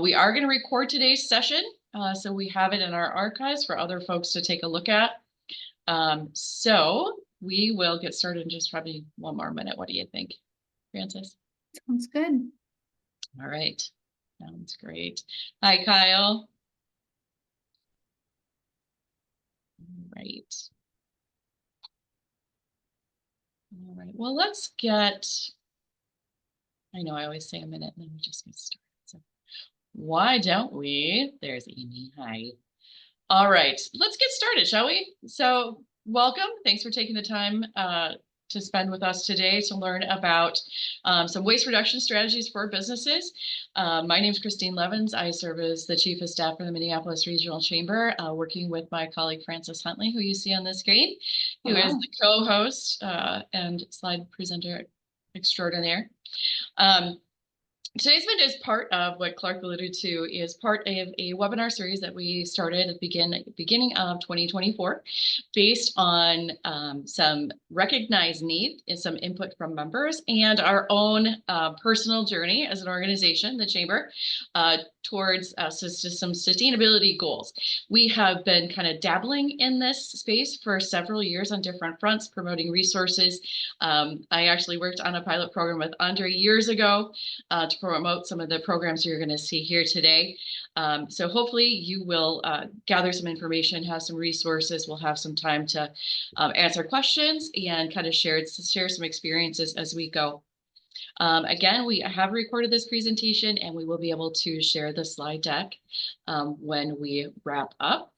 We are going to record today's session, so we have it in our archives for other folks to take a look at. So we will get started in just probably one more minute. What do you think, Francis? Sounds good. All right. Sounds great. Hi, Kyle. All right. All right. Well, let's get, I know I always say a minute and then we just get started. So why don't we? There's Amy. Hi. All right, let's get started, shall we? So welcome. Thanks for taking the time to spend with us today to learn about some waste reduction strategies for businesses. My name is Christine Levins. I serve as the Chief of Staff for the Minneapolis Regional Chamber, working with my colleague Francis Huntley, who you see on the screen, who is the co-host and slide presenter extraordinaire. Today's event is part of what Clark alluded to, is part of a webinar series that we started at the beginning of 2024 based on some recognized need and some input from members and our own personal journey as an organization, the Chamber, towards some sustainability goals. We have been kind of dabbling in this space for several years on different fronts, promoting resources. I actually worked on a pilot program with Andre years ago to promote some of the programs you're going to see here today. So hopefully you will gather some information, have some resources. We'll have some time to answer questions and kind of share some experiences as we go. Again, we have recorded this presentation and we will be able to share the slide deck when we wrap up.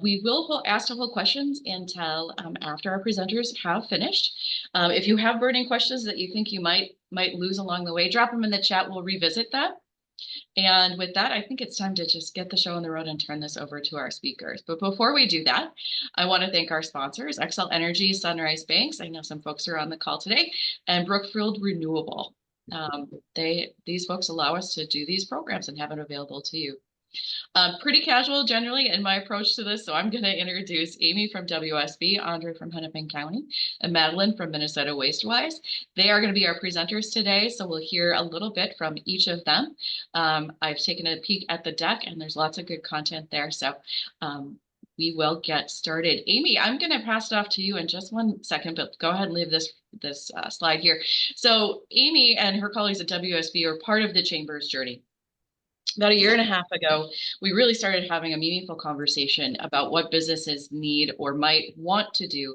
We will ask to hold questions until after our presenters have finished. If you have burning questions that you think you might lose along the way, drop them in the chat. We'll revisit that. And with that, I think it's time to just get the show on the road and turn this over to our speakers. But before we do that, I want to thank our sponsors, Xcel Energy, Sunrise Banks. I know some folks are on the call today, and Brookfield Renewable. These folks allow us to do these programs and have it available to you. Pretty casual generally in my approach to this, so I'm going to introduce Amy from WSB, Andre from Hennepin County, and Madeline from Minnesota Wastewise. They are going to be our presenters today, so we'll hear a little bit from each of them. I've taken a peek at the deck, and there's lots of good content there, so we will get started. Amy, I'm going to pass it off to you in just one second, but go ahead and leave this slide here. So Amy and her colleagues at WSB are part of the Chamber's journey. About a year and a half ago, we really started having a meaningful conversation about what businesses need or might want to do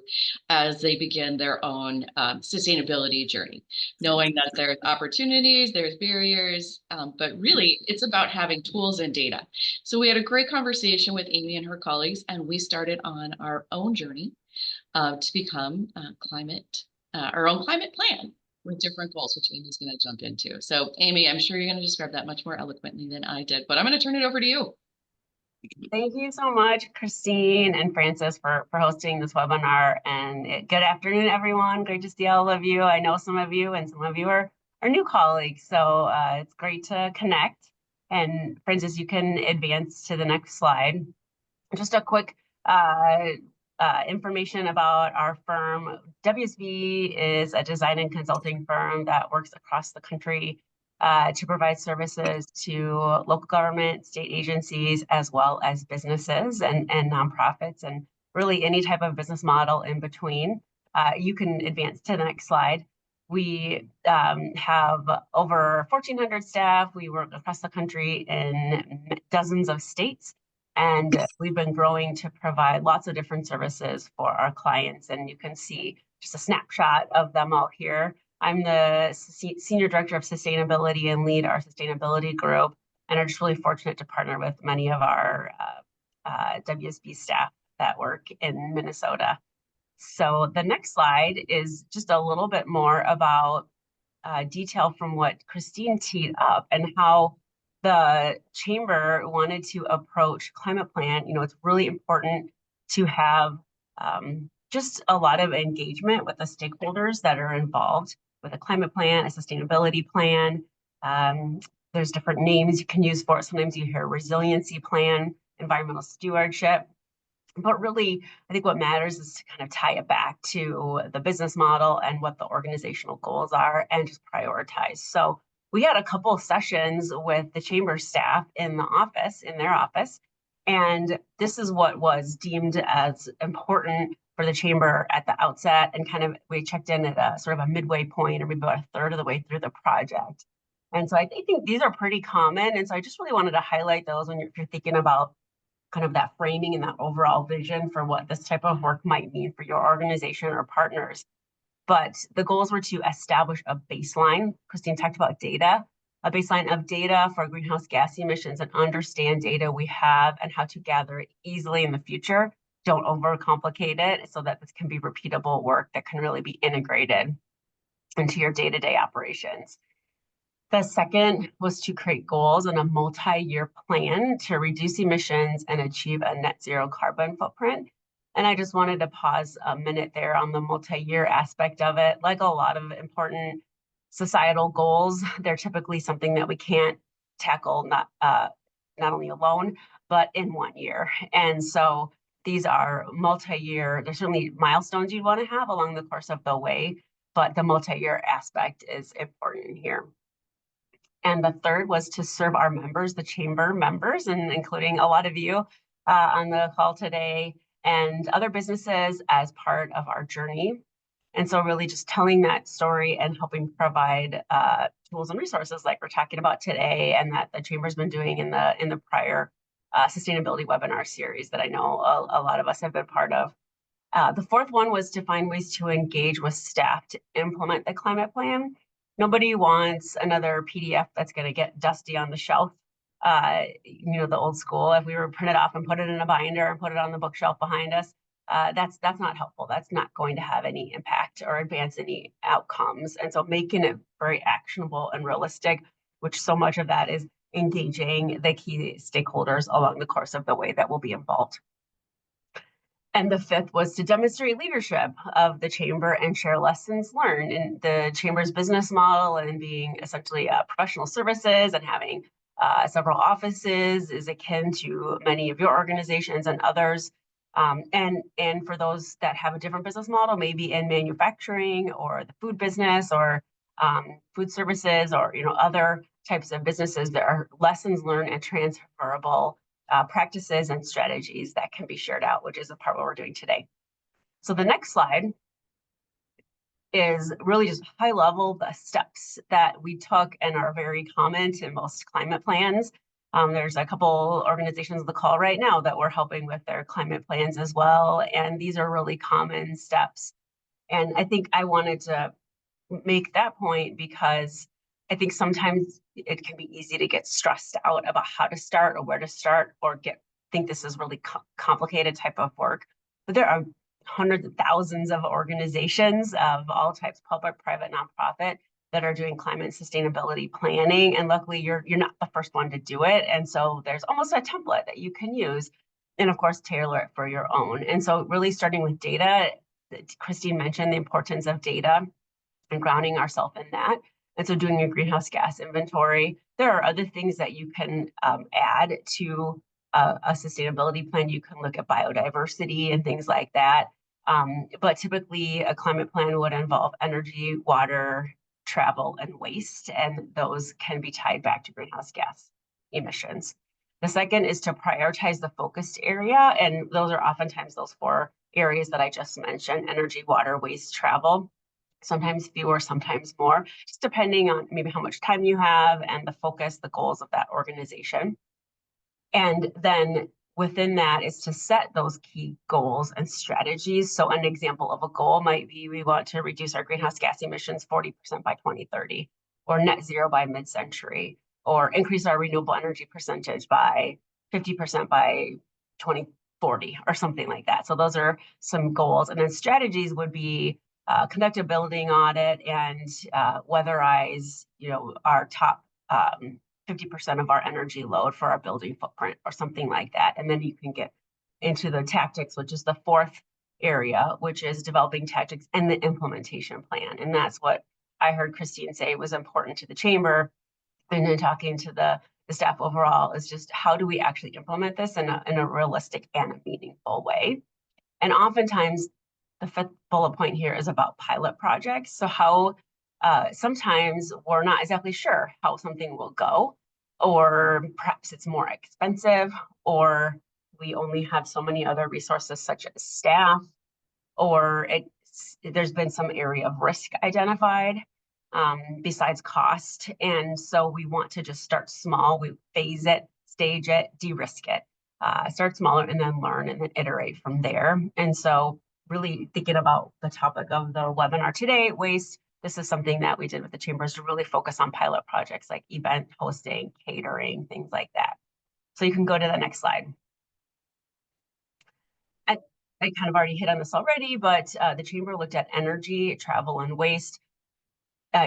as they begin their own sustainability journey, knowing that there's opportunities, there's barriers, but really it's about having tools and data. So we had a great conversation with Amy and her colleagues, and we started on our own journey to become our own climate plan, with different goals, which Amy's going to jump into. So Amy, I'm sure you're going to describe that much more eloquently than I did, but I'm going to turn it over to you. Thank you so much, Christine and Francis, for hosting this webinar. And good afternoon, everyone. Great to see all of you. I know some of you and some of you are new colleagues, so it's great to connect. And Francis, you can advance to the next slide. Just a quick information about our firm. WSB is a design and consulting firm that works across the country to provide services to local government, state agencies, as well as businesses and nonprofits, and really any type of business model in between. You can advance to the next slide. We have over 1,400 staff. We work across the country in dozens of states. And we've been growing to provide lots of different services for our clients. And you can see just a snapshot of them all here. I'm the Senior Director of Sustainability and lead our sustainability group, and are just really fortunate to partner with many of our WSB staff that work in Minnesota. So the next slide is just a little bit more about detail from what Christine teed up and how the Chamber wanted to approach climate plan. You know, it's really important to have just a lot of engagement with the stakeholders that are involved with a climate plan, a sustainability plan. There's different names you can use for it. Sometimes you hear resiliency plan, environmental stewardship. But really, I think what matters is to kind of tie it back to the business model and what the organizational goals are and just prioritize. So we had a couple of sessions with the chamber staff in their office, and this is what was deemed as important for the chamber at the outset, and kind of we checked in at a sort of a midway point, or maybe about a third of the way through the project. And so I think these are pretty common, and so I just really wanted to highlight those when you're thinking about kind of that framing and that overall vision for what this type of work might mean for your organization or partners. But the goals were to establish a baseline. Christine talked about data, a baseline of data for greenhouse gas emissions, and understand data we have and how to gather it easily in the future. Don't overcomplicate it, so that this can be repeatable work that can really be integrated into your day-to-day operations. The second was to create goals and a multi-year plan to reduce emissions and achieve a net zero carbon footprint. And I just wanted to pause a minute there on the multi-year aspect of it. Like a lot of important societal goals, they're typically something that we can't tackle not only alone, but in 1 year. And so these are multi-year. There's certainly milestones you'd want to have along the course of the way, but the multi-year aspect is important here. And the third was to serve our members, the chamber members, and including a lot of you on the call today, and other businesses as part of our journey. And so really just telling that story and helping provide tools and resources like we're talking about today, and that the chamber's been doing in the prior sustainability webinar series that I know a lot of us have been part of. The fourth one was to find ways to engage with staff to implement the climate plan. Nobody wants another PDF that's going to get dusty on the shelf. The old school, if we were print it off and put it in a binder and put it on the bookshelf behind us, that's not helpful. That's not going to have any impact or advance any outcomes. And so making it very actionable and realistic, which so much of that is engaging the key stakeholders along the course of the way that will be involved. And the fifth was to demonstrate leadership of the chamber and share lessons learned in the chamber's business model, and being essentially professional services and having several offices is akin to many of your organizations and others. And for those that have a different business model, maybe in manufacturing or the food business or food services, or other types of businesses, there are lessons learned and transferable practices and strategies that can be shared out, which is a part of what we're doing today. So the next slide is really just high level, the steps that we took and are very common to most climate plans. There's a couple organizations on the call right now that we're helping with their climate plans as well. And these are really common steps. And I think I wanted to make that point because I think sometimes it can be easy to get stressed out about how to start or where to start, or think this is really complicated type of work. But there are hundreds of thousands of organizations of all types, public, private, nonprofit, that are doing climate sustainability planning. And luckily you're not the first one to do it. And so there's almost a template that you can use, and of course tailor it for your own. And so really starting with data, Christine mentioned the importance of data and grounding ourselves in that. And so doing a greenhouse gas inventory. There are other things that you can add to a sustainability plan. You can look at biodiversity and things like that. But typically a climate plan would involve energy, water, travel, and waste, and those can be tied back to greenhouse gas emissions. The second is to prioritize the focused area, and those are oftentimes those 4 areas that I just mentioned: energy, water, waste, travel. Sometimes fewer, sometimes more, just depending on maybe how much time you have and the focus, the goals of that organization. And then within that is to set those key goals and strategies. So an example of a goal might be, we want to reduce our greenhouse gas emissions 40% by 2030, or net zero by mid-century, or increase our renewable energy percentage by 50% by 2040, or something like that. So those are some goals. And then strategies would be conduct a building audit and weatherize, our top 50% of our energy load for our building footprint, or something like that. And then you can get into the tactics, which is the 4th area, which is developing tactics and the implementation plan. And that's what I heard Christine say was important to the chamber, and then talking to the staff overall, is just how do we actually implement this in a realistic and a meaningful way. And oftentimes the 5th bullet point here is about pilot projects. So how sometimes we're not exactly sure how something will go, or perhaps it's more expensive, or we only have so many other resources such as staff, or there's been some area of risk identified besides cost. And so we want to just start small. We phase it, stage it, de-risk it, start smaller and then learn and then iterate from there. And so really thinking about the topic of the webinar today, waste, this is something that we did with the chambers to really focus on pilot projects like event hosting, catering, things like that. So you can go to the next slide. I kind of already hit on this already, but the chamber looked at energy, travel, and waste.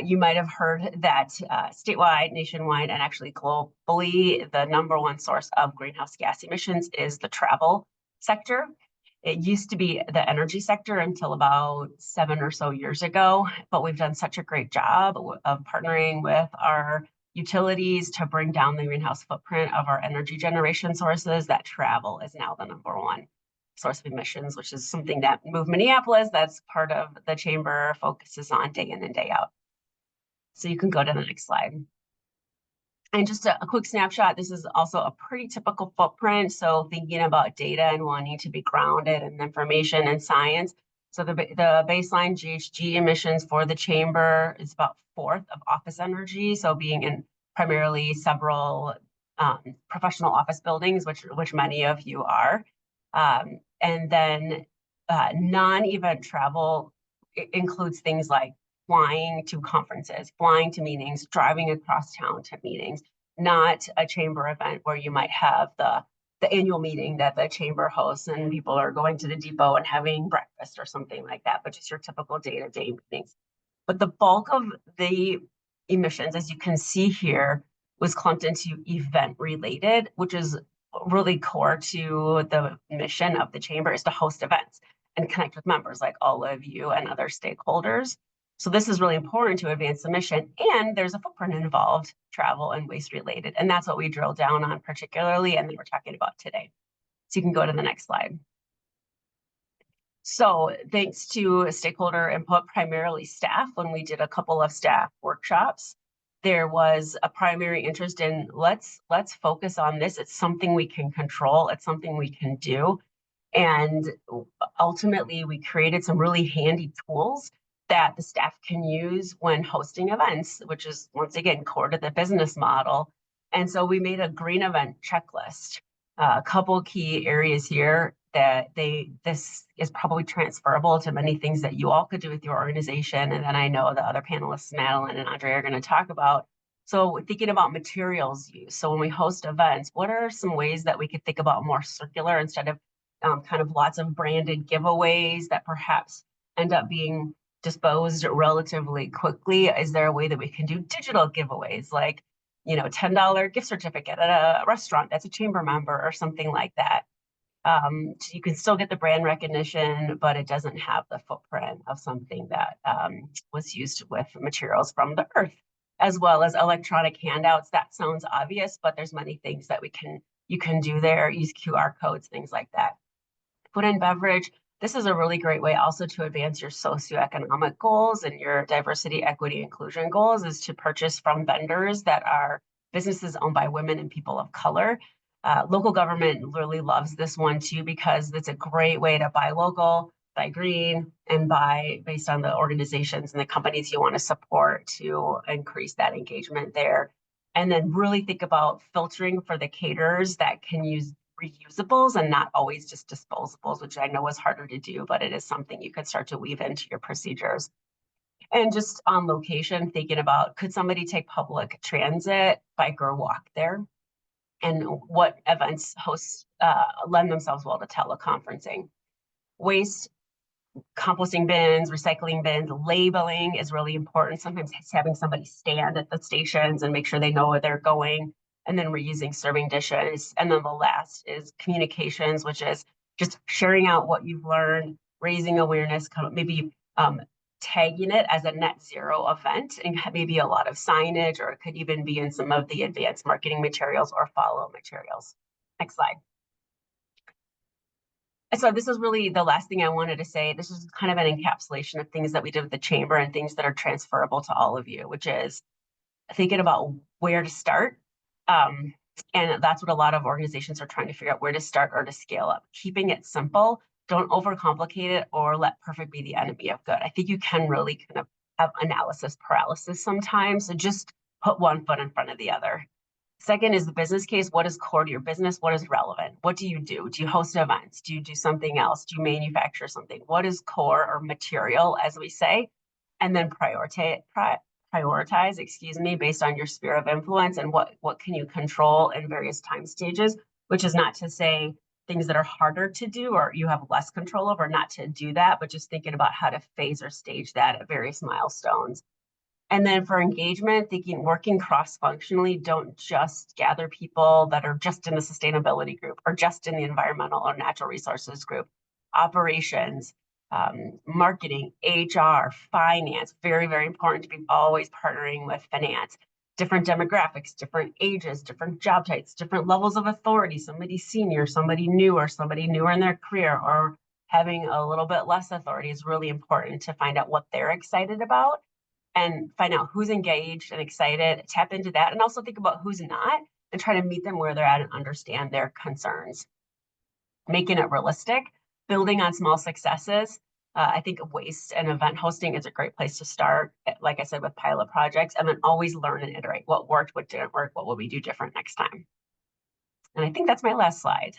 You might have heard that statewide, nationwide, and actually globally, the #1 source of greenhouse gas emissions is the travel sector. It used to be the energy sector until about 7 or so years ago, but we've done such a great job of partnering with our utilities to bring down the greenhouse footprint of our energy generation sources that travel is now the #1 source of emissions, which is something that Move Minneapolis, that's part of the chamber, focuses on day in and day out. So you can go to the next slide. And just a quick snapshot, this is also a pretty typical footprint. So thinking about data and wanting to be grounded in information and science. So the baseline GHG emissions for the chamber is about 1/4 of office energy. So being in primarily several professional office buildings, which many of you are. And then non-event travel includes things like flying to conferences, flying to meetings, driving across town to meetings, not a chamber event where you might have the annual meeting that the chamber hosts and people are going to the depot and having breakfast or something like that, but just your typical day-to-day meetings. But the bulk of the emissions, as you can see here, was clumped into event related, which is really core to the mission of the chamber, is to host events and connect with members like all of you and other stakeholders. So this is really important to advance the mission, and there's a footprint involved, travel and waste related, and that's what we drill down on particularly, and then we're talking about today. So you can go to the next slide. So thanks to stakeholder input, primarily staff, when we did a couple of staff workshops, there was a primary interest in let's focus on this. It's something we can control. It's something we can do. And ultimately, we created some really handy tools that the staff can use when hosting events, which is, once again, core to the business model. And so we made a green event checklist. A couple key areas here that this is probably transferable to many things that you all could do with your organization. And then I know the other panelists, Madeline and Andre, are going to talk about. So thinking about materials use. So when we host events, what are some ways that we could think about more circular instead of kind of lots of branded giveaways that perhaps end up being disposed relatively quickly? Is there a way that we can do digital giveaways, like, you know, $10 gift certificate at a restaurant that's a chamber member or something like that? So you can still get the brand recognition, but it doesn't have the footprint of something that was used with materials from the earth, as well as electronic handouts. That sounds obvious, but there's many things that you can do there, use QR codes, things like that. Food and beverage, this is a really great way also to advance your socioeconomic goals and your diversity, equity, inclusion goals, is to purchase from vendors that are businesses owned by women and people of color. Local government really loves this one too, because it's a great way to buy local, buy green, and buy based on the organizations and the companies you want to support to increase that engagement there. And then really think about filtering for the caterers that can use reusables and not always just disposables, which I know is harder to do, but it is something you could start to weave into your procedures. And just on location, thinking about, could somebody take public transit, bike, or walk there? And what events hosts lend themselves well to teleconferencing. Waste, composting bins, recycling bins, labeling is really important. Sometimes it's having somebody stand at the stations and make sure they know where they're going, and then reusing serving dishes. And then the last is communications, which is just sharing out what you've learned, raising awareness, maybe tagging it as a net zero event, and maybe a lot of signage, or it could even be in some of the advanced marketing materials or follow materials. Next slide. So this is really the last thing I wanted to say. This is kind of an encapsulation of things that we did with the chamber and things that are transferable to all of you, which is thinking about where to start. Um, and that's what a lot of organizations are trying to figure out, where to start or to scale up. Keeping it simple, don't overcomplicate it or let perfect be the enemy of good. I think you can really kind of have analysis paralysis sometimes. So just put one foot in front of the other. Second is the business case. What is core to your business? What is relevant? What do you do? Do you host events? Do you do something else? Do you manufacture something? What is core or material, as we say? And then prioritize, excuse me, based on your sphere of influence and what can you control in various time stages, which is not to say things that are harder to do or you have less control over, not to do that, but just thinking about how to phase or stage that at various milestones. And then for engagement, thinking working cross-functionally, don't just gather people that are just in the sustainability group or just in the environmental or natural resources group. Operations, marketing, HR, finance, very, very important to be always partnering with finance. Different demographics, different ages, different job types, different levels of authority, somebody senior, somebody new, or somebody newer in their career, or having a little bit less authority is really important to find out what they're excited about and find out who's engaged and excited, tap into that, and also think about who's not and try to meet them where they're at and understand their concerns. Making it realistic, building on small successes. I think waste and event hosting is a great place to start, like I said, with pilot projects, and then always learn and iterate what worked, what didn't work, what will we do different next time. And I think that's my last slide.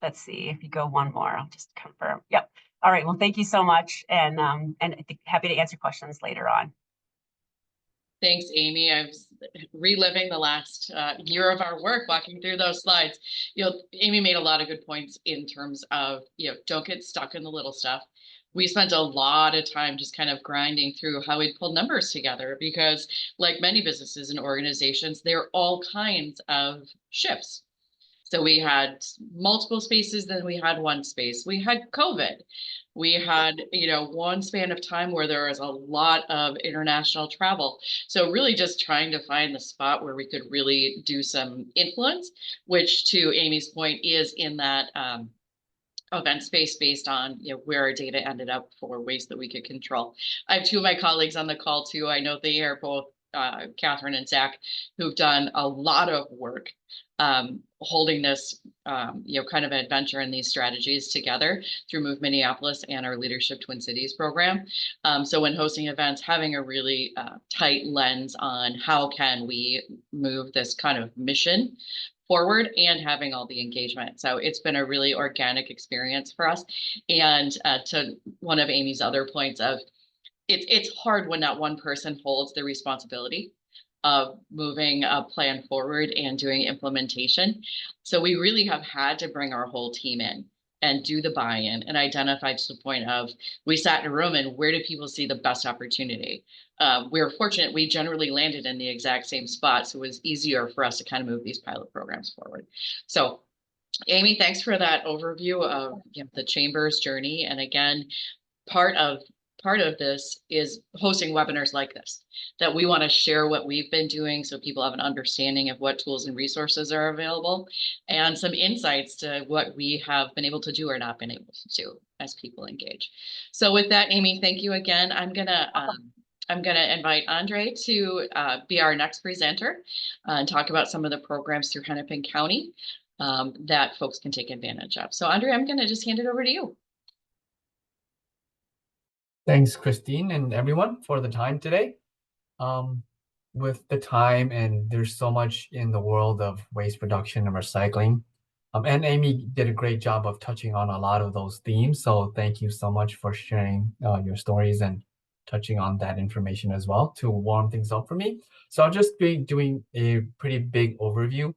Let's see, if you go one more, I'll just confirm. Yep. All right, well, thank you so much. And I think happy to answer questions later on. Thanks, Amy. I was reliving the last year of our work, walking through those slides. Amy made a lot of good points in terms of, don't get stuck in the little stuff. We spent a lot of time just kind of grinding through how we'd pull numbers together because, like many businesses and organizations, there are all kinds of shifts. So we had multiple spaces, then we had one space. We had COVID. We had, one span of time where there was a lot of international travel. So really just trying to find the spot where we could really do some influence, which to Amy's point is in that event space based on where our data ended up for waste that we could control. I have two of my colleagues on the call too. I know they are both Catherine and Zach, who've done a lot of work holding this, kind of adventure and these strategies together through Move Minneapolis and our Leadership Twin Cities program. So when hosting events, having a really tight lens on how can we move this kind of mission forward and having all the engagement. So it's been a really organic experience for us. And to one of Amy's other points of it's hard when that one person holds the responsibility of moving a plan forward and doing implementation. So we really have had to bring our whole team in and do the buy-in and identify to the point of we sat in a room and where do people see the best opportunity? We were fortunate we generally landed in the exact same spot, so it was easier for us to kind of move these pilot programs forward. So Amy, thanks for that overview of the Chamber's journey. And again, part of this is hosting webinars like this, that we want to share what we've been doing so people have an understanding of what tools and resources are available and some insights to what we have been able to do or not been able to do as people engage. So with that, Amy, thank you again. I'm gonna invite Andre to be our next presenter and talk about some of the programs through Hennepin County that folks can take advantage of. So Andre, I'm gonna just hand it over to you. Thanks, Christine and everyone for the time today. With the time, and there's so much in the world of waste production and recycling. And Amy did a great job of touching on a lot of those themes. So thank you so much for sharing your stories and touching on that information as well to warm things up for me. So I'll just be doing a pretty big overview.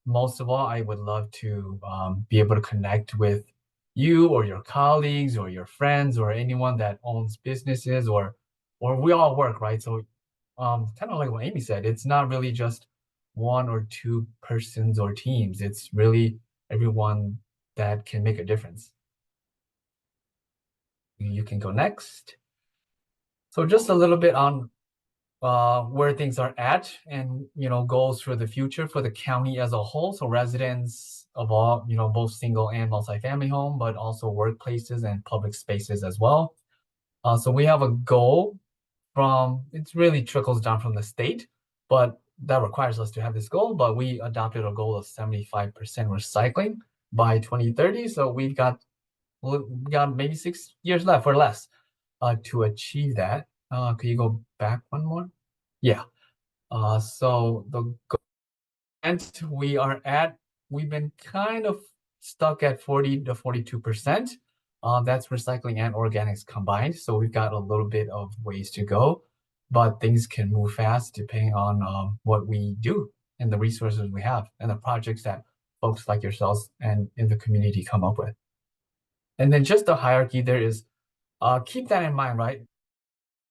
Most of all, I would love to be able to connect with you or your colleagues or your friends or anyone that owns businesses or we all work, right? So kind of like what Amy said, it's not really just one or two persons or teams. It's really everyone that can make a difference. You can go next. So just a little bit on where things are at and goals for the future for the county as a whole. So residents of all, both single and multifamily home, but also workplaces and public spaces as well. So we have a goal it really trickles down from the state, but that requires us to have this goal. But we adopted a goal of 75% recycling by 2030. So we got maybe 6 years left or less to achieve that. Could you go back one more? Yeah. So the we've been kind of stuck at 40 to 42%. That's recycling and organics combined. So we've got a little bit of ways to go, but things can move fast depending on what we do and the resources we have and the projects that folks like yourselves and in the community come up with. And then just the hierarchy there is, keep that in mind, right?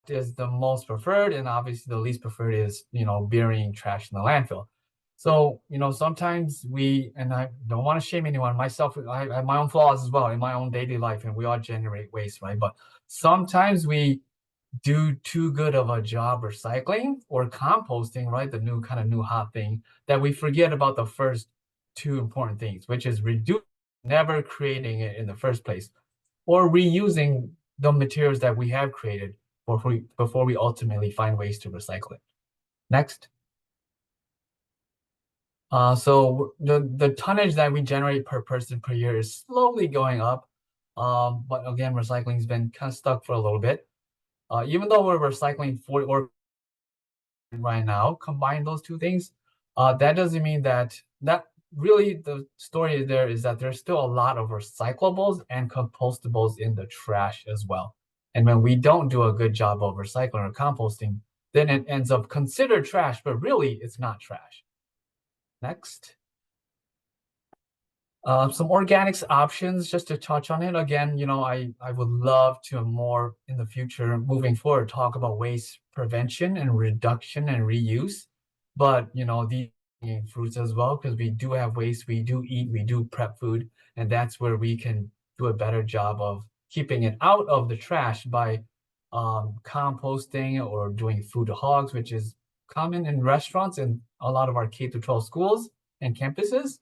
Is the most preferred, and obviously the least preferred is, burying trash in the landfill. So, sometimes and I don't want to shame anyone, myself, I have my own flaws as well in my own daily life, and we all generate waste, right? But sometimes we do too good of a job recycling or composting, right? The new hot thing, that we forget about the first two important things, which is never creating it in the first place, or reusing the materials that we have created before we ultimately find ways to recycle it. Next. So the tonnage that we generate per person per year is slowly going up. But again, recycling's been kind of stuck for a little bit. Even though we're recycling 40 or right now, combine those two things, that doesn't mean that really the story there is that there's still a lot of recyclables and compostables in the trash as well. And when we don't do a good job of recycling or composting, then it ends up considered trash, but really it's not trash. Next. Some organics options, just to touch on it again. I would love to more in the future, moving forward, talk about waste prevention and reduction and reuse. But the fruits as well, because we do have waste, we do eat, we do prep food, and that's where we can do a better job of keeping it out of the trash by composting or doing food to hogs, which is common in restaurants and a lot of our K-12 schools and campuses.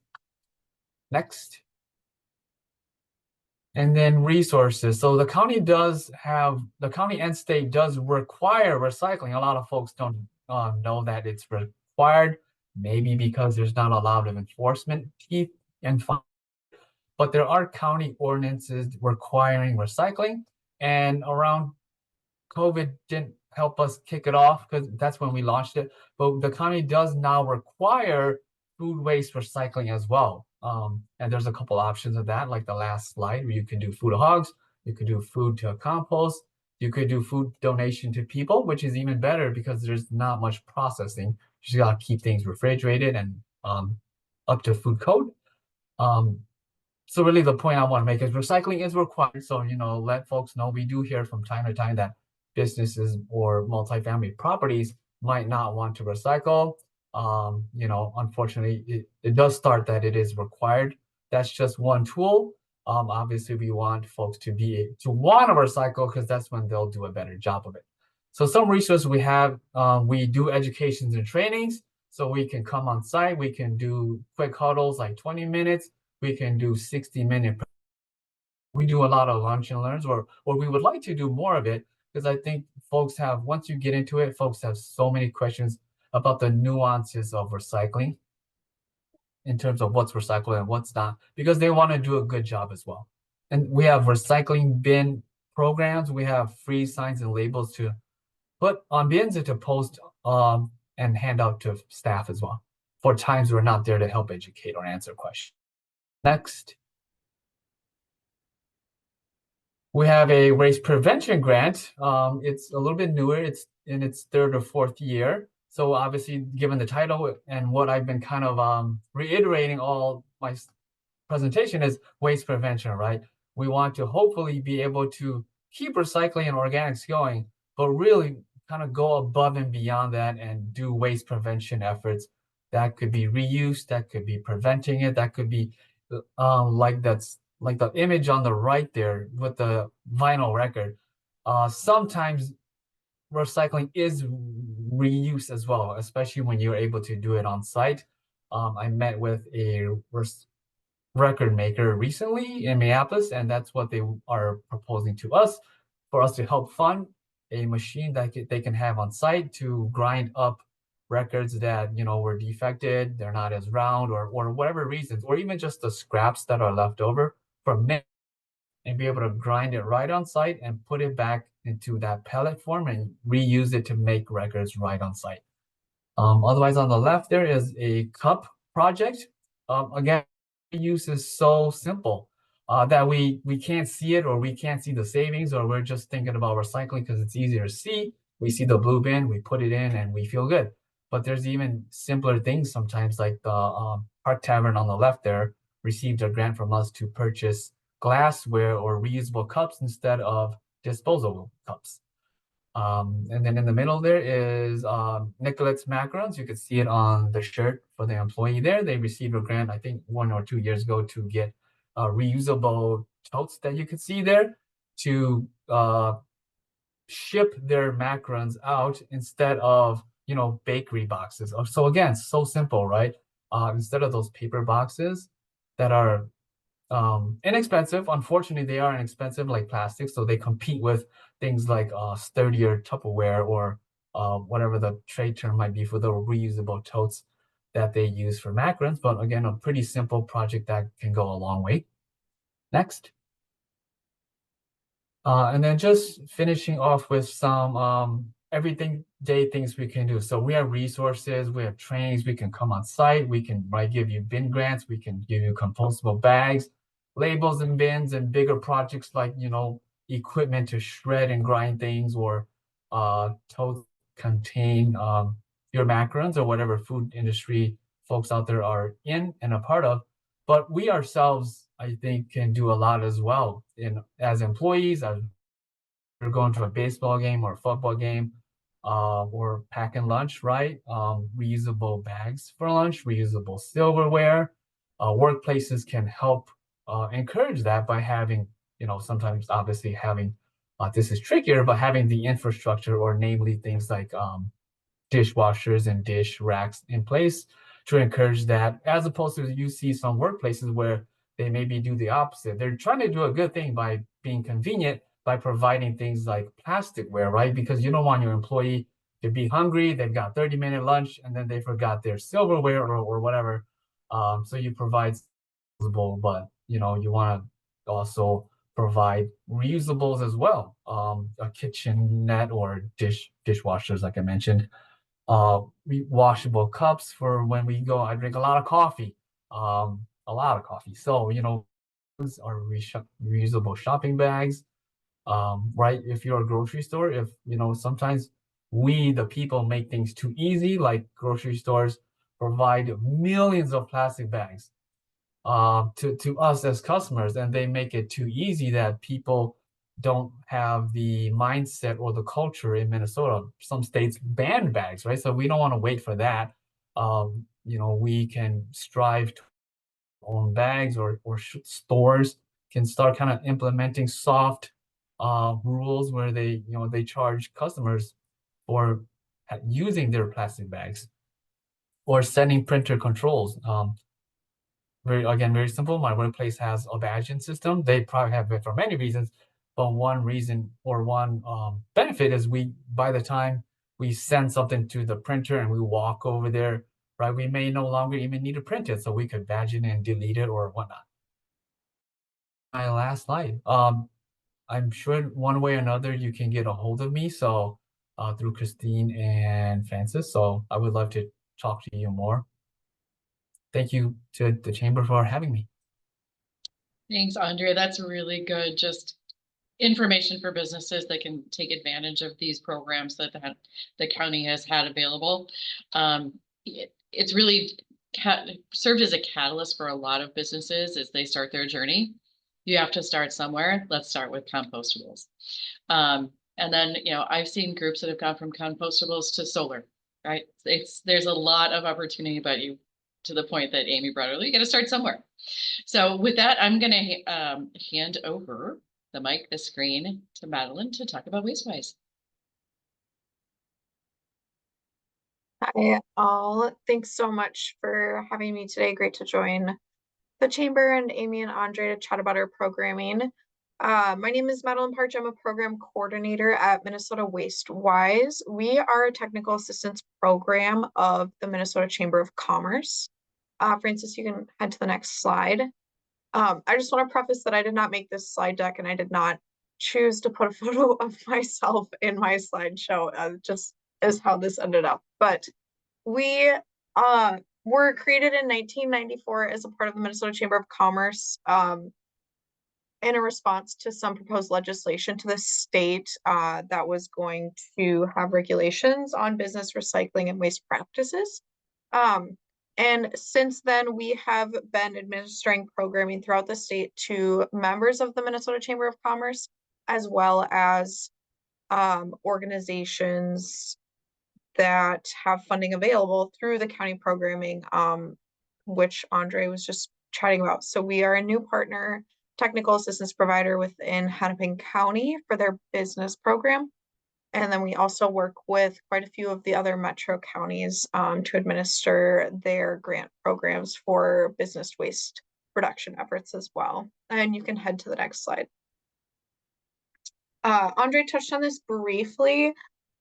Next. And then resources. So the county and state does require recycling. A lot of folks don't know that it's required, maybe because there's not a lot of enforcement teeth and fine. But there are county ordinances requiring recycling, and around COVID didn't help us kick it off because that's when we launched it. But the county does now require food waste recycling as well. And there's a couple options of that, like the last slide, where you can do food to hogs, you could do food to compost, you could do food donation to people, which is even better because there's not much processing. You just gotta keep things refrigerated and up to food code. So really the point I want to make is recycling is required. So, let folks know we do hear from time to time that businesses or multifamily properties might not want to recycle. Unfortunately, it does start that it is required. That's just one tool. Obviously, we want folks to want to recycle because that's when they'll do a better job of it. So some resources we have, we do educations and trainings. So we can come on site, we can do quick huddles like 20 minutes. We can do 60-minute. We do a lot of lunch and learns, or we would like to do more of it, because I think once you get into it, folks have so many questions about the nuances of recycling in terms of what's recyclable and what's not, because they want to do a good job as well. And we have recycling bin programs. We have free signs and labels to put on bins and to post and hand out to staff as well for times we're not there to help educate or answer questions. Next. We have a waste prevention grant. It's a little bit newer. It's in its third or fourth year. So obviously, given the title and what I've been kind of reiterating all my presentation is waste prevention, right? We want to hopefully be able to keep recycling and organics going, but really kind of go above and beyond that and do waste prevention efforts. That could be reuse, that could be preventing it, that could be like the image on the right there with the vinyl record. Sometimes recycling is reuse as well, especially when you're able to do it on site. I met with a record maker recently in Minneapolis, and that's what they are proposing to us for us to help fund a machine that they can have on site to grind up records that were defected, they're not as round, or whatever reasons, or even just the scraps that are left over from mix, and be able to grind it right on site and put it back into that pellet form and reuse it to make records right on site. Otherwise, on the left, there is a cup project. Again, use is so simple that we can't see it, or we can't see the savings, or we're just thinking about recycling because it's easier to see. We see the blue bin, we put it in, and we feel good. But there's even simpler things sometimes, like the Park Tavern on the left there received a grant from us to purchase glassware or reusable cups instead of disposable cups. And then in the middle there is Nicolette's macarons. You can see it on the shirt for the employee there. They received a grant, I think 1 or 2 years ago, to get reusable totes that you can see there to ship their macarons out instead of bakery boxes. So again, so simple, right? Instead of those paper boxes that are inexpensive. Unfortunately, they are inexpensive like plastic, so they compete with things like sturdier Tupperware, or whatever the trade term might be for the reusable totes that they use for macarons. But again, a pretty simple project that can go a long way. Next. And then just finishing off with some everything day things we can do. So we have resources, we have trainings, we can come on site, we can give you bin grants, we can give you compostable bags, labels and bins, and bigger projects like equipment to shred and grind things, or to contain your macarons, or whatever food industry folks out there are in and a part of. But we ourselves, I think, can do a lot as well as employees, as we're going to a baseball game or a football game, or packing lunch, right? Reusable bags for lunch, reusable silverware. Workplaces can help encourage that by having, sometimes obviously having, this is trickier, but having the infrastructure, or namely things like dishwashers and dish racks in place to encourage that, as opposed to you see some workplaces where they maybe do the opposite. They're trying to do a good thing by being convenient, by providing things like plasticware, right? Because you don't want your employee to be hungry, they've got 30-minute lunch, and then they forgot their silverware, or whatever. So you provide reusable, but you want to also provide reusables as well. A kitchen net, or dishwashers, like I mentioned, washable cups for when we go. I drink a lot of coffee, a lot of coffee. So are reusable shopping bags, right? If you're a grocery store, if sometimes we, the people, make things too easy, like grocery stores provide millions of plastic bags to us as customers, and they make it too easy that people don't have the mindset or the culture in Minnesota. Some states ban bags, right? So we don't want to wait for that. We can strive to own bags, or stores can start kind of implementing soft rules where they charge customers for using their plastic bags, or setting printer controls. Very simple. My workplace has a badging system. They probably have it for many reasons, but one reason, or one benefit, is by the time we send something to the printer and we walk over there, right, we may no longer even need to print it, so we could badge it and delete it or whatnot. My last slide. I'm sure one way or another you can get a hold of me, so through Christine and Francis. So I would love to talk to you more. Thank you to the chamber for having me. Thanks, Andre. That's really good. Just information for businesses that can take advantage of these programs that the county has had available. It's really served as a catalyst for a lot of businesses as they start their journey. You have to start somewhere. Let's start with compostables. And then, I've seen groups that have gone from compostables to solar, right? There's a lot of opportunity, but to the point that Amy brought earlier, you got to start somewhere. So with that, I'm going to hand over the screen to Madeline to talk about WasteWise. Hi all, thanks so much for having me today. Great to join the Chamber and Amy and Andre to chat about our programming. My name is Madeline Parch. I'm a program coordinator at Minnesota WasteWise. We are a technical assistance program of the Minnesota Chamber of Commerce. Francis, you can head to the next slide. I just want to preface that I did not make this slide deck and I did not choose to put a photo of myself in my slideshow. Just is how this ended up. But we were created in 1994 as a part of the Minnesota Chamber of Commerce in a response to some proposed legislation to the state that was going to have regulations on business recycling and waste practices. And since then, we have been administering programming throughout the state to members of the Minnesota Chamber of Commerce, as well as organizations that have funding available through the county programming, which Andre was just chatting about. So we are a new partner, technical assistance provider within Hennepin County for their business program. And then we also work with quite a few of the other metro counties to administer their grant programs for business waste reduction efforts as well. And you can head to the next slide. Andre touched on this briefly,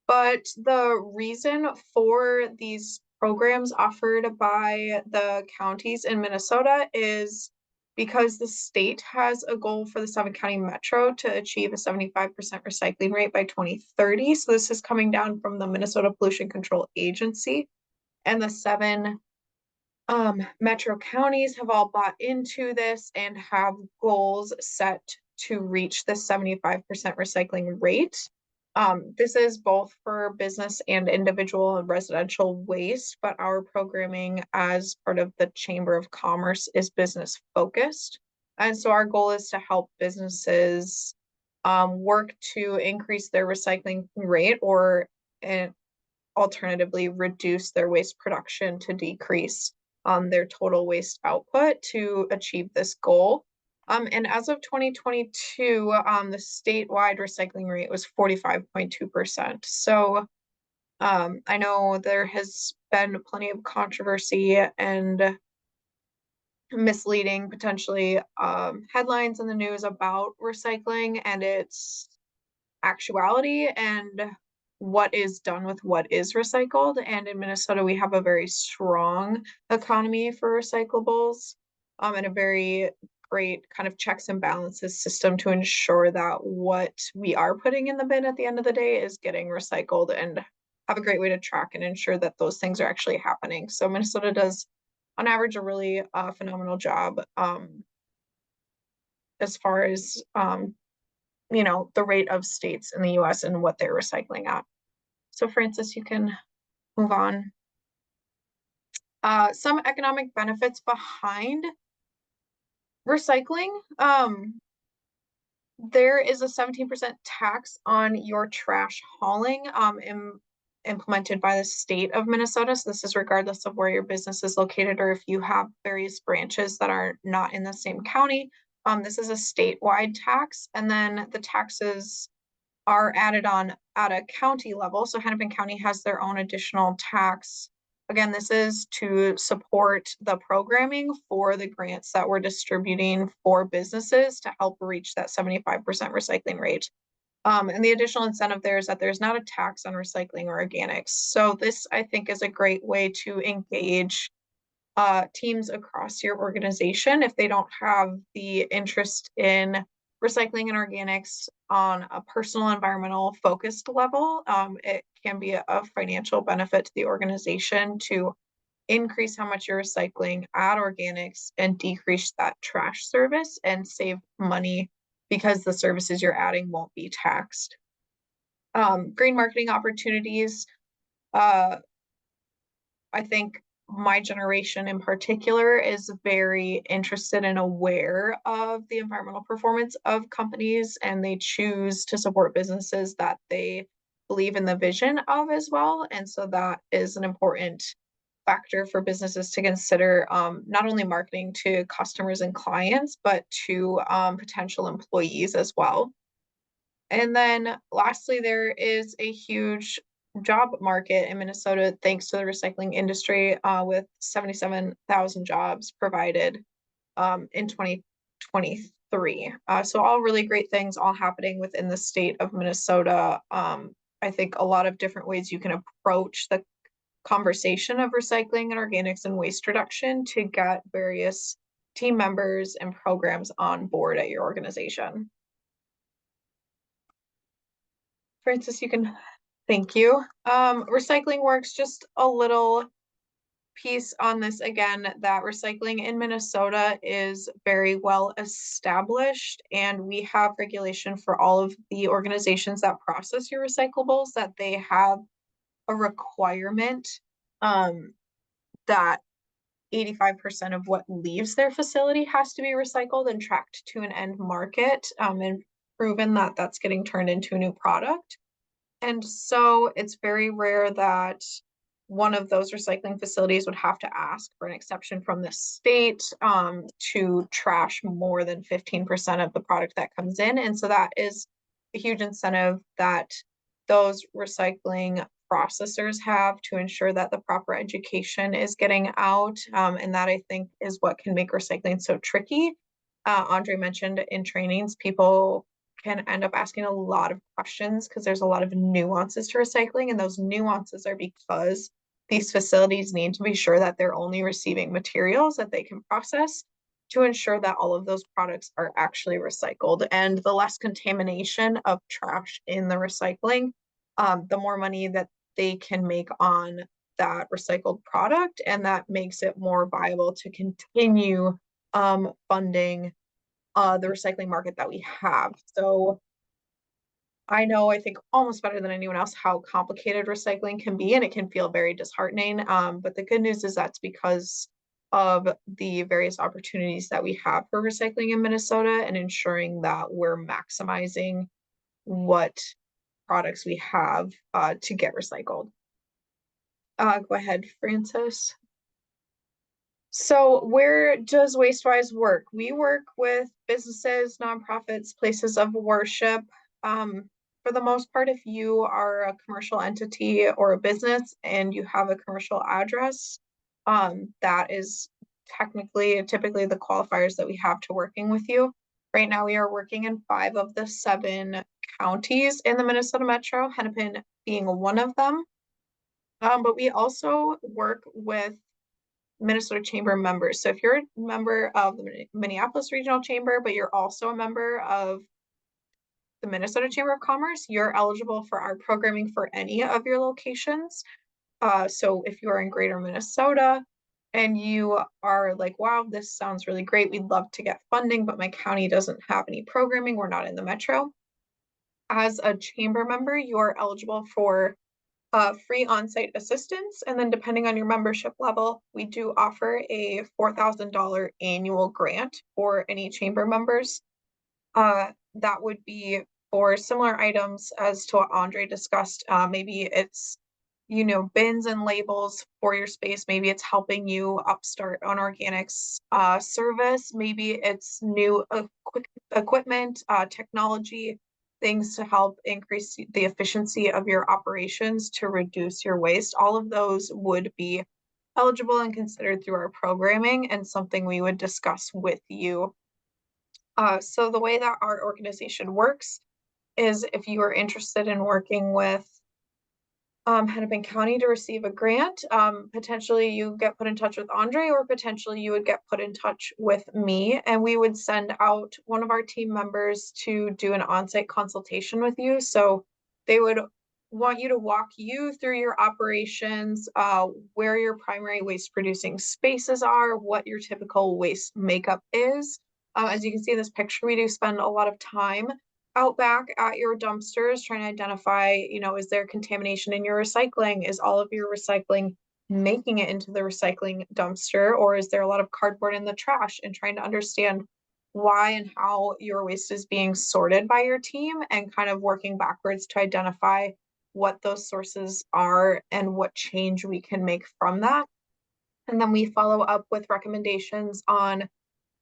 but the reason for these programs offered by the counties in Minnesota is because the state has a goal for the 7-county metro to achieve a 75% recycling rate by 2030. So this is coming down from the Minnesota Pollution Control Agency. And the 7 metro counties have all bought into this and have goals set to reach the 75% recycling rate. This is both for business and individual and residential waste, but our programming as part of the Chamber of Commerce is business focused. And so our goal is to help businesses work to increase their recycling rate or alternatively reduce their waste production to decrease their total waste output to achieve this goal. And as of 2022, the statewide recycling rate was 45.2%. So I know there has been plenty of controversy and misleading, potentially, headlines in the news about recycling and its actuality and what is done with what is recycled. And in Minnesota, we have a very strong economy for recyclables and a very great kind of checks and balances system to ensure that what we are putting in the bin at the end of the day is getting recycled, and have a great way to track and ensure that those things are actually happening. So Minnesota does on average a really phenomenal job as far as you know, the rate of states in the US and what they're recycling at. So Francis, you can move on. Some economic benefits behind recycling. There is a 17% tax on your trash hauling implemented by the state of Minnesota. So this is regardless of where your business is located or if you have various branches that are not in the same county. This is a statewide tax, and then the taxes are added on at a county level. So Hennepin County has their own additional tax. Again, this is to support the programming for the grants that we're distributing for businesses to help reach that 75% recycling rate. And the additional incentive there is that there's not a tax on recycling or organics. So this, I think, is a great way to engage teams across your organization if they don't have the interest in recycling and organics on a personal environmental focused level. It can be a financial benefit to the organization to increase how much you're recycling, add organics, and decrease that trash service and save money because the services you're adding won't be taxed. Green marketing opportunities. I think my generation in particular is very interested and aware of the environmental performance of companies, and they choose to support businesses that they believe in the vision of as well. And so that is an important factor for businesses to consider, not only marketing to customers and clients, but to potential employees as well. And then lastly, there is a huge job market in Minnesota thanks to the recycling industry with 77,000 jobs provided in 2023. So all really great things all happening within the state of Minnesota. I think a lot of different ways you can approach the conversation of recycling and organics and waste reduction to get various team members and programs on board at your organization. Francis, you can, thank you. Recycling Works, just a little piece on this again, that recycling in Minnesota is very well established, and we have regulation for all of the organizations that process your recyclables, that they have a requirement that 85% of what leaves their facility has to be recycled and tracked to an end market, and proven that that's getting turned into a new product. And so it's very rare that one of those recycling facilities would have to ask for an exception from the state to trash more than 15% of the product that comes in. And so that is a huge incentive that those recycling processors have to ensure that the proper education is getting out. And that, I think, is what can make recycling so tricky. Andre mentioned in trainings, people can end up asking a lot of questions because there's a lot of nuances to recycling, and those nuances are because these facilities need to be sure that they're only receiving materials that they can process to ensure that all of those products are actually recycled. And the less contamination of trash in the recycling, the more money that they can make on that recycled product, and that makes it more viable to continue funding the recycling market that we have. So I know, I think almost better than anyone else, how complicated recycling can be, and it can feel very disheartening. But the good news is that's because of the various opportunities that we have for recycling in Minnesota and ensuring that we're maximizing what products we have to get recycled. Go ahead, Francis. So where does WasteWise work? We work with businesses, nonprofits, places of worship. For the most part, if you are a commercial entity or a business and you have a commercial address, that is typically the qualifiers that we have to working with you. Right now, we are working in 5 of the 7 counties in the Minnesota Metro, Hennepin being one of them. But we also work with Minnesota Chamber members. So if you're a member of the Minneapolis Regional Chamber, but you're also a member of the Minnesota Chamber of Commerce, you're eligible for our programming for any of your locations. So if you are in Greater Minnesota and you are like, wow, this sounds really great, we'd love to get funding, but my county doesn't have any programming, we're not in the metro. As a chamber member, you're eligible for free on-site assistance, and then depending on your membership level, we do offer a $4,000 annual grant for any chamber members. That would be for similar items as to what Andre discussed. Maybe it's, bins and labels for your space. Maybe it's helping you upstart an organics service. Maybe it's new equipment, technology, things to help increase the efficiency of your operations to reduce your waste. All of those would be eligible and considered through our programming and something we would discuss with you. So the way that our organization works is if you are interested in working with Hennepin County to receive a grant, potentially you get put in touch with Andre, or potentially you would get put in touch with me, and we would send out one of our team members to do an on-site consultation with you. So they would want you to walk you through your operations, where your primary waste producing spaces are, what your typical waste makeup is. As you can see in this picture, we do spend a lot of time out back at your dumpsters trying to identify, is there contamination in your recycling? Is all of your recycling making it into the recycling dumpster, or is there a lot of cardboard in the trash? And trying to understand why and how your waste is being sorted by your team, and kind of working backwards to identify what those sources are and what change we can make from that. And then we follow up with recommendations on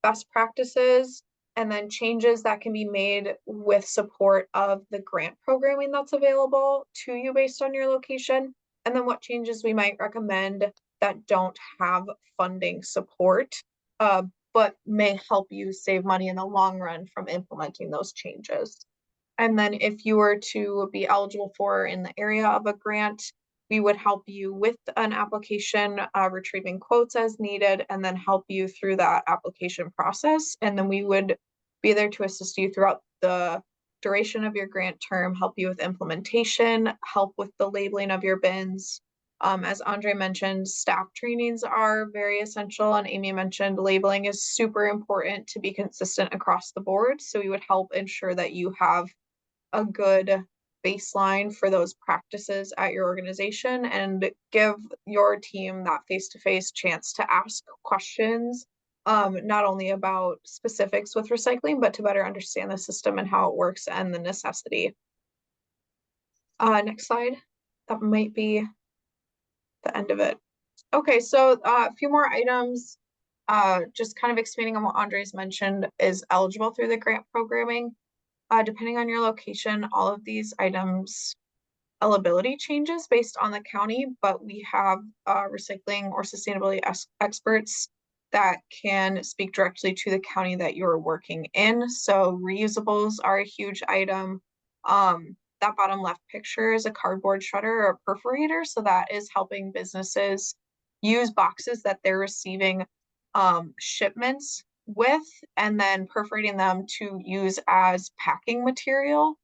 best practices, and then changes that can be made with support of the grant programming that's available to you based on your location, and then what changes we might recommend that don't have funding support but may help you save money in the long run from implementing those changes. And then if you were to be eligible for in the area of a grant, we would help you with an application, retrieving quotes as needed, and then help you through that application process. And then we would be there to assist you throughout the duration of your grant term, help you with implementation, help with the labeling of your bins. As Andre mentioned, staff trainings are very essential, and Amy mentioned labeling is super important to be consistent across the board. So we would help ensure that you have a good baseline for those practices at your organization and give your team that face-to-face chance to ask questions, not only about specifics with recycling, but to better understand the system and how it works and the necessity. Next slide. That might be the end of it. Okay, so a few more items, just kind of expanding on what Andres mentioned is eligible through the grant programming. Depending on your location, all of these items eligibility changes based on the county, but we have recycling or sustainability experts that can speak directly to the county that you're working in. So reusables are a huge item. That bottom left picture is a cardboard shredder or perforator. So that is helping businesses use boxes that they're receiving shipments with, and then perforating them to use as packing material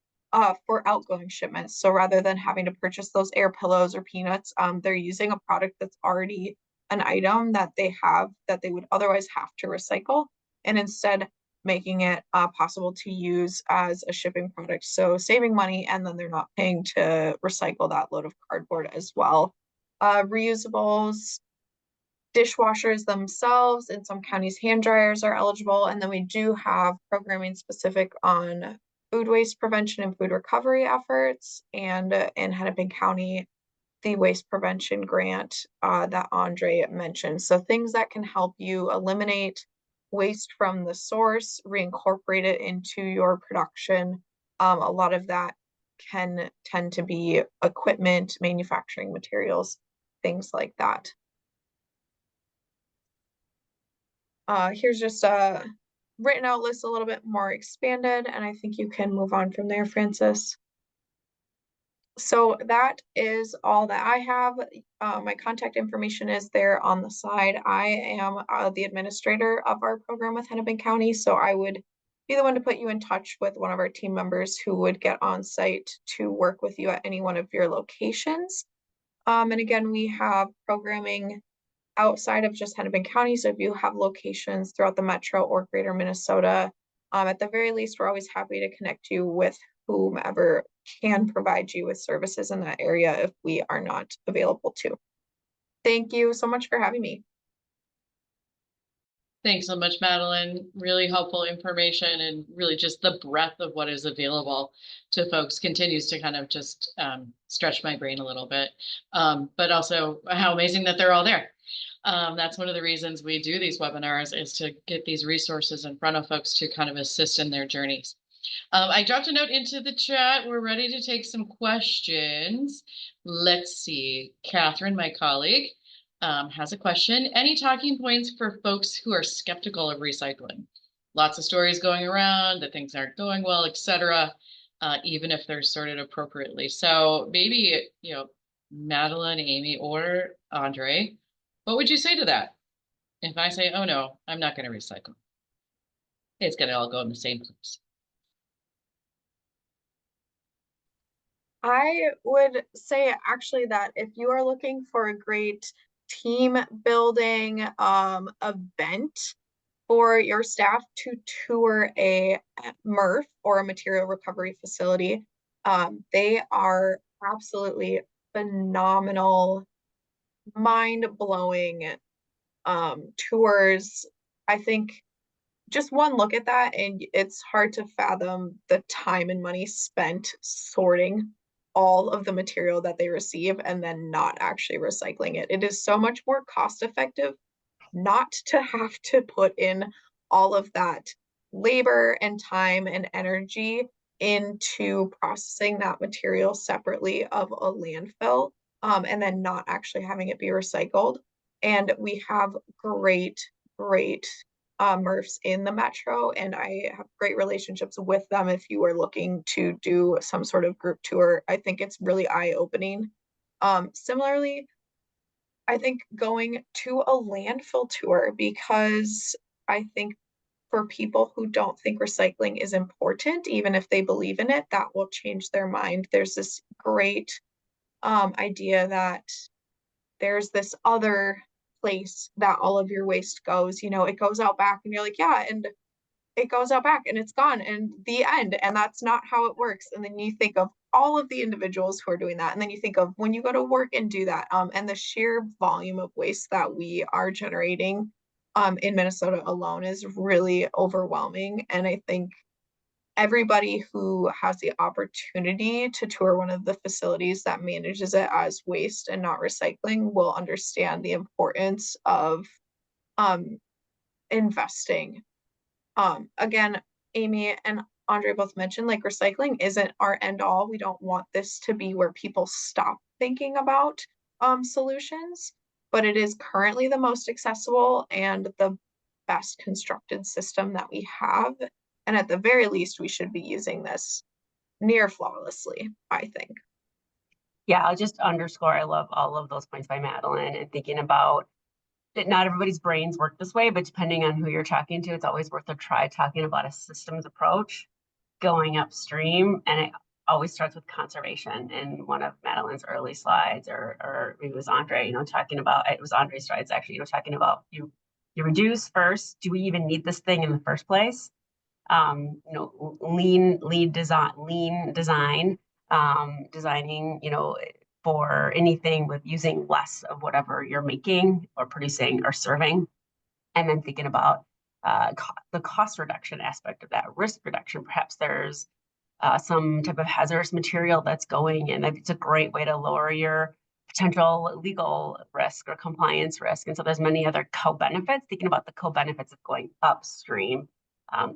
for outgoing shipments. So rather than having to purchase those air pillows or peanuts, they're using a product that's already an item that they have that they would otherwise have to recycle, and instead making it possible to use as a shipping product. So saving money, and then they're not paying to recycle that load of cardboard as well. Reusables, dishwashers themselves, in some counties, hand dryers are eligible. And then we do have programming specific on food waste prevention and food recovery efforts. And in Hennepin County, the waste prevention grant that Andre mentioned. So things that can help you eliminate waste from the source, reincorporate it into your production. A lot of that can tend to be equipment, manufacturing materials, things like that. Here's just a written out list, a little bit more expanded, and I think you can move on from there, Francis. So that is all that I have. My contact information is there on the side. I am the administrator of our program with Hennepin County, so I would be the one to put you in touch with one of our team members who would get on site to work with you at any one of your locations. And again, we have programming outside of just Hennepin County. So if you have locations throughout the metro or greater Minnesota, at the very least, we're always happy to connect you with whomever can provide you with services in that area if we are not available to. Thank you so much for having me. Thanks so much, Madeline. Really helpful information, and really just the breadth of what is available to folks continues to kind of just stretch my brain a little bit. But also how amazing that they're all there. That's one of the reasons we do these webinars, is to get these resources in front of folks to kind of assist in their journeys. I dropped a note into the chat. We're ready to take some questions. Let's see. Catherine, my colleague, has a question. Any talking points for folks who are skeptical of recycling? Lots of stories going around that things aren't going well, etc., even if they're sorted appropriately. So maybe, Madeline, Amy, or Andre, what would you say to that? If I say, oh no, I'm not going to recycle, it's going to all go in the same place. I would say actually that if you are looking for a great team building event for your staff to tour a MRF or a material recovery facility, they are absolutely phenomenal, mind-blowing tours. I think just one look at that and it's hard to fathom the time and money spent sorting all of the material that they receive and then not actually recycling it. It is so much more cost effective not to have to put in all of that labor and time and energy into processing that material separately of a landfill, and then not actually having it be recycled. And we have great MRFs in the metro, and I have great relationships with them. If you are looking to do some sort of group tour, I think it's really eye-opening. Similarly, I think going to a landfill tour, because I think for people who don't think recycling is important, even if they believe in it, that will change their mind. There's this great idea that there's this other place that all of your waste goes. You know, it goes out back, and you're like, yeah, and it goes out back and it's gone, and the end. And that's not how it works. And then you think of all of the individuals who are doing that. And then you think of when you go to work and do that, and the sheer volume of waste that we are generating in Minnesota alone is really overwhelming. And I think everybody who has the opportunity to tour one of the facilities that manages it as waste and not recycling will understand the importance of investing. Again, Amy and Andre both mentioned, like, recycling isn't our end all. We don't want this to be where people stop thinking about solutions, but it is currently the most accessible and the best constructed system that we have. And at the very least, we should be using this near flawlessly, I think. Yeah, I'll just underscore, I love all of those points by Madeline, and thinking about that not everybody's brains work this way, but depending on who you're talking to, it's always worth a try talking about a systems approach going upstream. And it always starts with conservation. In one of Madeline's early slides, or it was Andre, talking about, it was Andre's slides actually, talking about you reduce first. Do we even need this thing in the first place? Lean design, designing, for anything with using less of whatever you're making or producing or serving. And then thinking about the cost reduction aspect of that, risk reduction. Perhaps there's some type of hazardous material that's going in. It's a great way to lower your potential legal risk or compliance risk. And so there's many other co-benefits, thinking about the co-benefits of going upstream,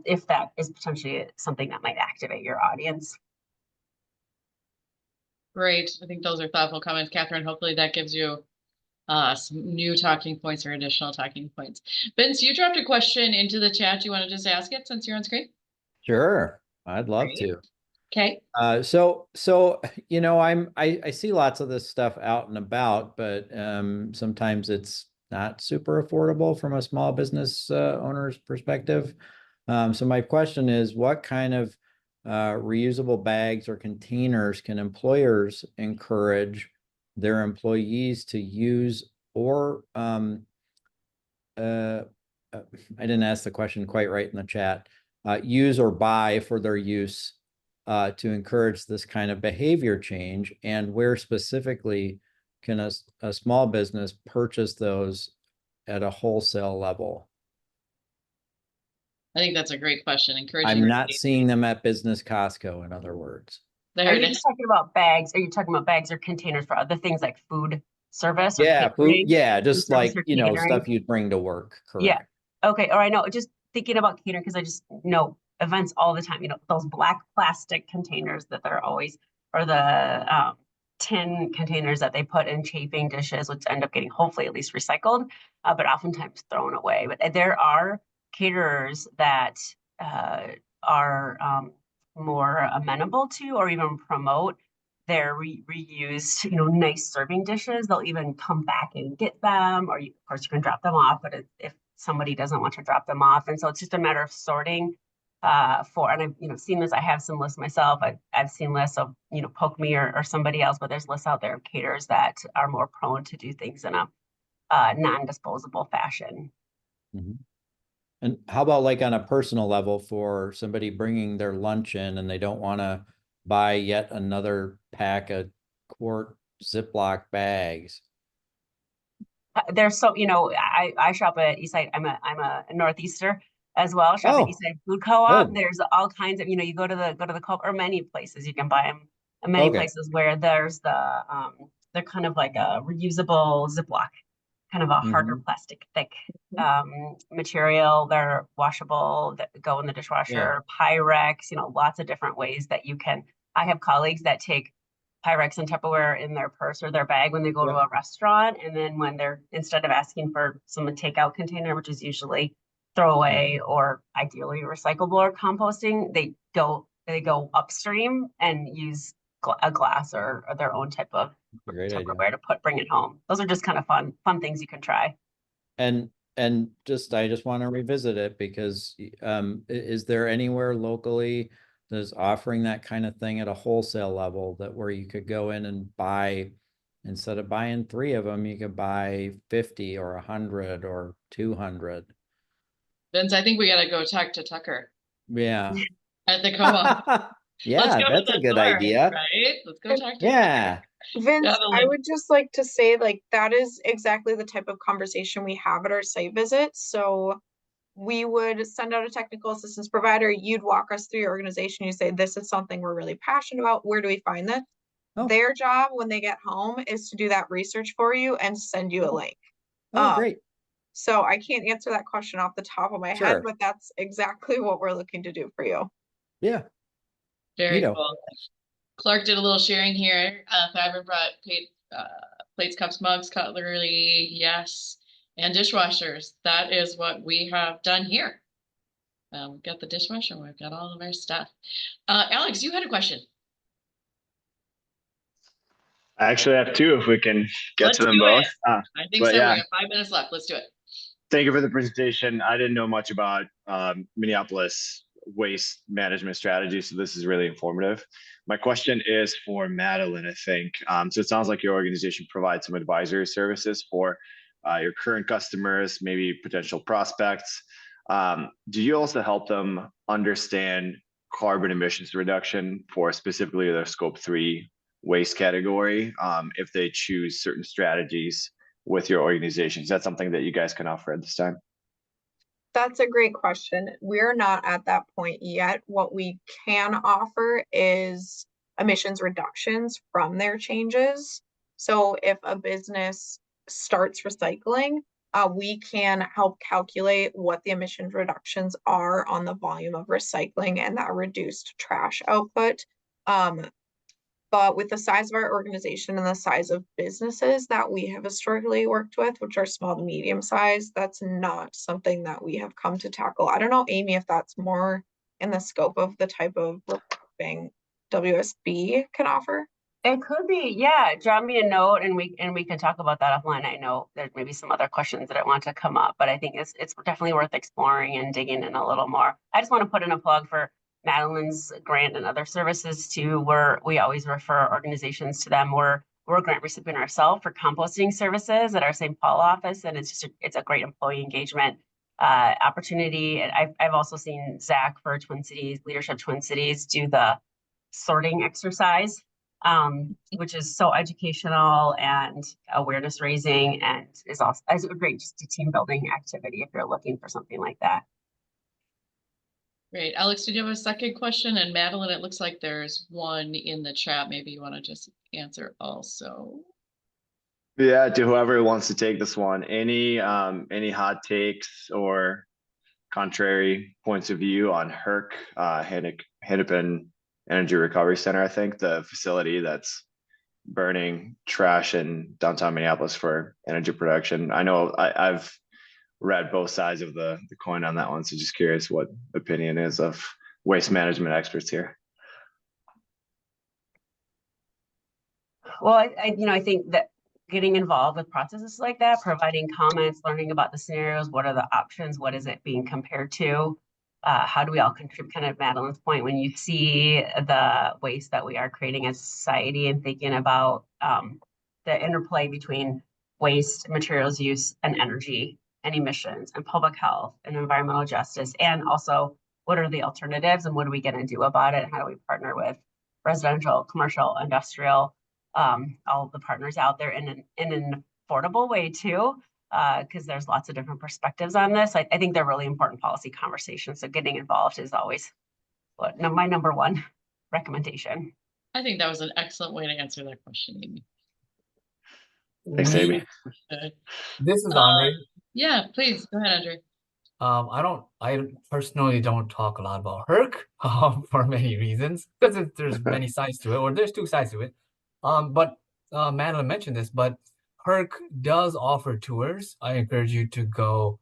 if that is potentially something that might activate your audience. Great. I think those are thoughtful comments, Catherine. Hopefully that gives you some new talking points or additional talking points. Vince, you dropped a question into the chat. You want to just ask it since you're on screen? Sure, I'd love Great. to. Okay. So I see lots of this stuff out and about, but sometimes it's not super affordable from a small business owner's perspective. So my question is, what kind of reusable bags or containers can employers encourage their employees to use, or I didn't ask the question quite right in the chat, use or buy for their use to encourage this kind of behavior change, and where specifically can a small business purchase those at a wholesale level? I think that's a great question. I'm not seeing them at business Costco, in other words. There Are it you is. talking about bags? Are you talking about bags or containers for other things like food service? Or Yeah, food. Yeah, just like, catering? stuff you'd bring to work. Correct. Yeah. Okay. Or I know, just thinking about catering, because I just know events all the time, those black plastic containers that they're always, or the tin containers that they put in chafing dishes, which end up getting hopefully at least recycled, but oftentimes thrown away. But there are caterers that are more amenable to, or even promote their reused, nice serving dishes. They'll even come back and get them, or of course you can drop them off, but if somebody doesn't want to drop them off. And so it's just a matter of sorting and I've seen this, I have some lists myself. I've seen lists of, Poke Me or somebody else, but there's lists out there of caterers that are more prone to do things in a non-disposable fashion. Mm-hmm. And how about like on a personal level, for somebody bringing their lunch in and they don't want to buy yet another pack of quart Ziploc bags? There's so, I shop at Eastside. I'm a Northeaster as well. Shop at Eastside Food Co-op. There's all kinds of, you go to the co-op, or many places you can buy them. Many places where there's they're kind of like a reusable Ziploc, kind of a harder plastic thick material. They're washable, that go in the dishwasher. Pyrex, lots of different ways that you can. I have colleagues that take Pyrex and Tupperware in their purse or their bag when they go to a restaurant, and then when they're, instead of asking for some takeout container, which is usually throwaway or ideally recyclable or composting, they go upstream and use a glass or their own type of Great idea. Tupperware to bring it home. Those are just kind of fun things you can try. And I just want to revisit it because is there anywhere locally that's offering that kind of thing at a wholesale level that where you could go in and buy, instead of buying 3 of them, you could buy 50 or 100 or 200? Vince, I think we gotta go talk to Tucker Yeah. at the co-op. Let's Yeah, go to that's a the good door, idea. right? Let's go talk to Yeah. Vince, I Definitely. would just like to say, like, that is exactly the type of conversation we have at our site visits. So we would send out a technical assistance provider. You'd walk us through your organization. You say, this is something we're really passionate about. Where do we find this? Oh. Their job when they get home is to do that research for you and send you a link. Oh, great. So I can't answer that question off the top of my head, Sure. but that's exactly what we're looking to do for you. Yeah. Very Neato. cool. Clark did a little sharing here. Faber brought plates, cups, mugs, cutlery, yes, and dishwashers. That is what we have done here. We've got the dishwasher, we've got all of our stuff. Alex, you had a question. I actually have 2 if we can get Let's to them do both. it. I think But so. yeah. We have 5 minutes left. Let's do it. Thank you for the presentation. I didn't know much about Minneapolis waste management strategy, so this is really informative. My question is for Madeline, I think. So it sounds like your organization provides some advisory services for your current customers, maybe potential prospects. Do you also help them understand carbon emissions reduction for specifically their scope 3 waste category if they choose certain strategies with your organization? Is that something that you guys can offer at this time? That's a great question. We're not at that point yet. What we can offer is emissions reductions from their changes. So if a business starts recycling, we can help calculate what the emissions reductions are on the volume of recycling and that reduced trash output. But with the size of our organization and the size of businesses that we have historically worked with, which are small to medium size, that's not something that we have come to tackle. I don't know, Amy, if that's more in the scope of the type of reporting WSB can offer. It could be, yeah. Drop me a note and we can talk about that offline. I know there's maybe some other questions that I want to come up, but I think it's definitely worth exploring and digging in a little more. I just want to put in a plug for Madeline's grant and other services too, where we always refer organizations to them. We're a grant recipient ourselves for composting services at our St. Paul office, and it's a great employee engagement opportunity. And I've also seen Zach for Twin Cities, Leadership Twin Cities, do the sorting exercise, which is so educational and awareness raising, and is also a great just a team building activity if you're looking for something like that. Great. Alex, did you have a second question? And Madeline, it looks like there's one in the chat. Maybe you want to just answer also. Yeah, to whoever wants to take this one, any hot takes or contrary points of view on HERC, Hennepin Energy Recovery Center, I think the facility that's burning trash in downtown Minneapolis for energy production. I know I've read both sides of the coin on that one, so just curious what opinion is of waste management experts here. Well, I think that getting involved with processes like that, providing comments, learning about the scenarios, what are the options, what is it being compared to, how do we all contribute, kind of Madeline's point, when you see the waste that we are creating as a society and thinking about the interplay between waste, materials use, and energy, and emissions, and public health, and environmental justice, and also what are the alternatives and what are we going to do about it, and how do we partner with residential, commercial, industrial, all of the partners out there in an affordable way too, because there's lots of different perspectives on this. I think they're really important policy conversations. So getting involved is always my number one recommendation. I think that was an excellent way to answer that question, Amy. Thanks, Amy. This is Andre. Yeah, please go ahead, Andre. I personally don't talk a lot about HERC for many reasons, because there's many sides to it, or there's 2 sides to it. But Madeline mentioned this, but HERC does offer tours. I encourage you to go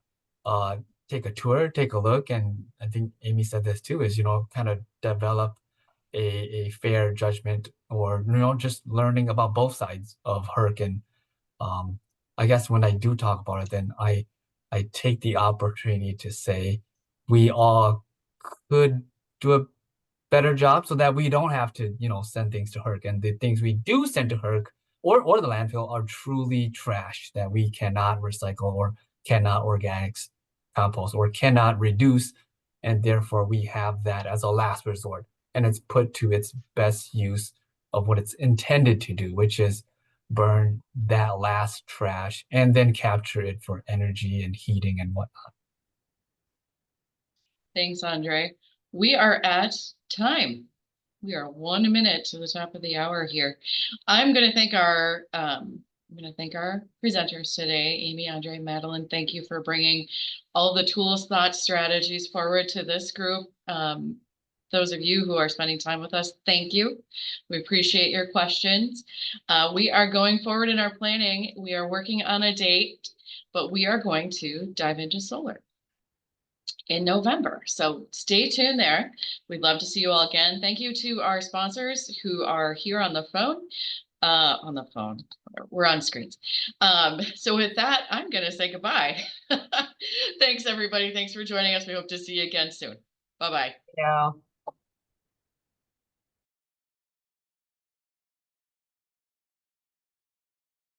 take a tour, take a look, and I think Amy said this too, is, kind of develop a fair judgment, or, just learning about both sides of HERC. And I guess when I do talk about it, then I take the opportunity to say we all could do a better job so that we don't have to, send things to HERC, and the things we do send to HERC or the landfill are truly trash that we cannot recycle, or cannot organics compost, or cannot reduce, and therefore we have that as a last resort, and it's put to its best use of what it's intended to do, which is burn that last trash and then capture it for energy and heating and whatnot. Thanks, Andre. We are at time. We are 1 minute to the top of the hour here. I'm going to thank our presenters today, Amy, Andre, Madeline. Thank you for bringing all the tools, thoughts, strategies forward to this group. Those of you who are spending time with us, thank you. We appreciate your questions. We are going forward in our planning. We are working on a date, but we are going to dive into solar in November. So stay tuned there. We'd love to see you all again. Thank you to our sponsors who are here on the phone. We're on screens. So with that, I'm going to say goodbye. Thanks, everybody. Thanks for joining us. We hope to see you again soon. Bye-bye. Yeah.